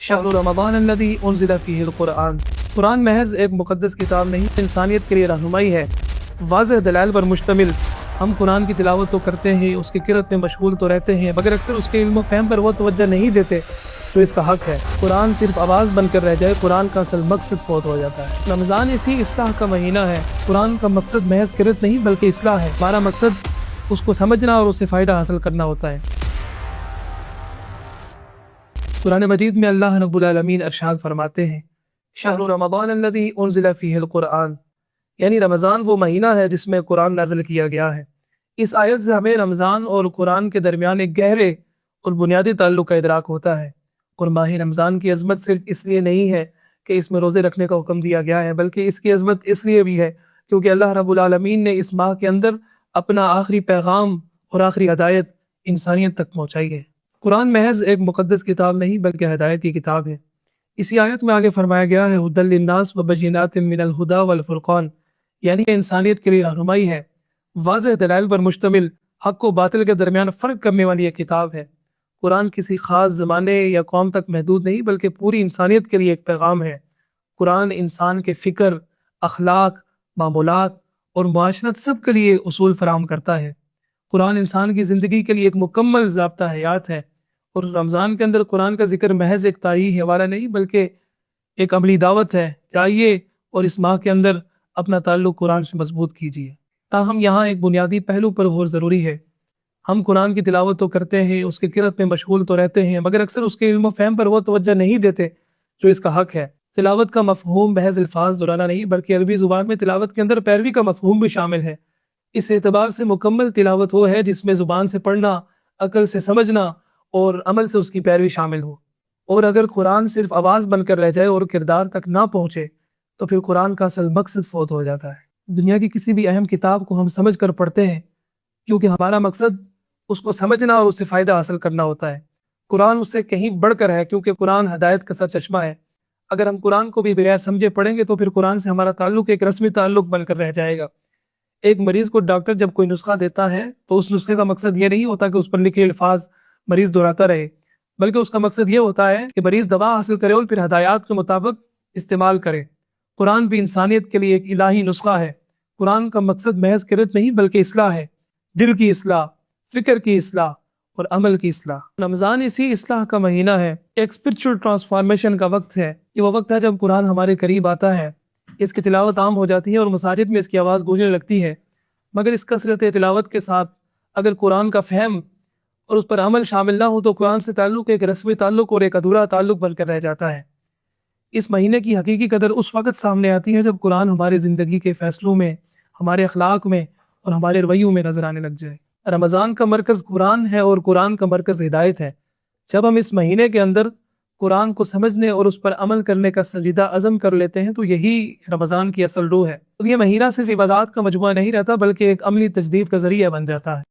شہر رمضان الذی انزل فیہ القرآن۔ قرآن محض ایک مقدس کتاب نہیں، انسانیت کے لیے رہنمائی ہے، واضح دلائل پر مشتمل۔ ہم قرآن کی تلاوت تو کرتے ہیں، اس کی قرأت میں مشغول تو رہتے ہیں، مگر اکثر اس کے علم و فہم پر وہ توجہ نہیں دیتے جو اس کا حق ہے۔ قرآن صرف آواز بن کر رہ جائے، قرآن کا اصل مقصد فوت ہو جاتا ہے۔ رمضان اسی اصلاح کا مہینہ ہے۔ قرآن کا مقصد محض قرأت نہیں بلکہ اصلاح ہے۔ ہمارا مقصد اس کو سمجھنا اور اس سے فائدہ حاصل کرنا ہوتا ہے۔ قرآن مجید میں اللہ رب العالمین ارشاد فرماتے ہیں، شہر رمضان الذی انزل فیہ القرآن، یعنی رمضان وہ مہینہ ہے جس میں قرآن نازل کیا گیا ہے۔ اس آیت سے ہمیں رمضان اور قرآن کے درمیان ایک گہرے اور بنیادی تعلق کا ادراک ہوتا ہے۔ اور ماہ رمضان کی عظمت صرف اس لیے نہیں ہے کہ اس میں روزے رکھنے کا حکم دیا گیا ہے، بلکہ اس کی عظمت اس لیے بھی ہے کیونکہ اللہ رب العالمین نے اس ماہ کے اندر اپنا آخری پیغام اور آخری ہدایت انسانیت تک پہنچائی ہے۔ قرآن محض ایک مقدس کتاب نہیں بلکہ ہدایت کی کتاب ہے۔ اسی آیت میں آگے فرمایا گیا ہے، ھدی للناس وبینات من الہدی والفرقان، یعنی کہ انسانیت کے لیے رہنمائی ہے، واضح دلائل پر مشتمل، حق و باطل کے درمیان فرق کرنے والی ایک کتاب ہے۔ قرآن کسی خاص زمانے یا قوم تک محدود نہیں بلکہ پوری انسانیت کے لیے ایک پیغام ہے۔ قرآن انسان کے فکر، اخلاق، معمولات اور معاشرت سب کے لیے اصول فراہم کرتا ہے۔ قرآن انسان کی زندگی کے لیے ایک مکمل ضابطہ حیات ہے، اور رمضان کے اندر قرآن کا ذکر محض ایک تاریخی حوالہ نہیں بلکہ ایک عملی دعوت ہے کہ آئیے اور اس ماہ کے اندر اپنا تعلق قرآن سے مضبوط کیجیے۔ تاہم یہاں ایک بنیادی پہلو پر غور ضروری ہے۔ ہم قرآن کی تلاوت تو کرتے ہیں، اس کی قرأت میں مشغول تو رہتے ہیں، مگر اکثر اس کے علم و فہم پر وہ توجہ نہیں دیتے جو اس کا حق ہے۔ تلاوت کا مفہوم محض الفاظ دہرانا نہیں بلکہ عربی زبان میں تلاوت کے اندر پیروی کا مفہوم بھی شامل ہے۔ اس اعتبار سے مکمل تلاوت وہ ہے جس میں زبان سے پڑھنا، عقل سے سمجھنا اور عمل سے اس کی پیروی شامل ہو۔ اور اگر قرآن صرف آواز بن کر رہ جائے اور کردار تک نہ پہنچے تو پھر قرآن کا اصل مقصد فوت ہو جاتا ہے۔ دنیا کی کسی بھی اہم کتاب کو ہم سمجھ کر پڑھتے ہیں کیونکہ ہمارا مقصد اس کو سمجھنا اور اس سے فائدہ حاصل کرنا ہوتا ہے۔ قرآن اس سے کہیں بڑھ کر ہے کیونکہ قرآن ہدایت کا سرچشمہ ہے۔ اگر ہم قرآن کو بھی بغیر سمجھے پڑھیں گے تو پھر قرآن سے ہمارا تعلق ایک رسمی تعلق بن کر رہ جائے گا۔ ایک مریض کو ڈاکٹر جب کوئی نسخہ دیتا ہے تو اس نسخے کا مقصد یہ نہیں ہوتا کہ اس پر لکھے الفاظ مریض دہراتا رہے، بلکہ اس کا مقصد یہ ہوتا ہے کہ مریض دوا حاصل کرے اور پھر ہدایات کے مطابق استعمال کرے۔ قرآن بھی انسانیت کے لیے ایک الہی نسخہ ہے۔ قرآن کا مقصد محض قرأت نہیں بلکہ اصلاح ہے، دل کی اصلاح، فکر کی اصلاح اور عمل کی اصلاح۔ رمضان اسی اصلاح کا مہینہ ہے، ایک اسپرچل ٹرانسفارمیشن کا وقت ہے۔ یہ وہ وقت ہے جب قرآن ہمارے قریب آتا ہے، اس کی تلاوت عام ہو جاتی ہے اور مساجد میں اس کی آواز گونجنے لگتی ہے، مگر اس کثرت تلاوت کے ساتھ اگر قرآن کا فہم اور اس پر عمل شامل نہ ہو تو قرآن سے تعلق ایک رسمی تعلق اور ایک ادھورا تعلق بن کر رہ جاتا ہے۔ اس مہینے کی حقیقی قدر اس وقت سامنے آتی ہے جب قرآن ہماری زندگی کے فیصلوں میں، ہمارے اخلاق میں اور ہمارے رویوں میں نظر آنے لگ جائے۔ رمضان کا مرکز قرآن ہے اور قرآن کا مرکز ہدایت ہے۔ جب ہم اس مہینے کے اندر قرآن کو سمجھنے اور اس پر عمل کرنے کا سنجیدہ عزم کر لیتے ہیں تو یہی رمضان کی اصل روح ہے۔ یہ مہینہ صرف عبادات کا مجموعہ نہیں رہتا بلکہ ایک عملی تجدید کا ذریعہ بن جاتا ہے۔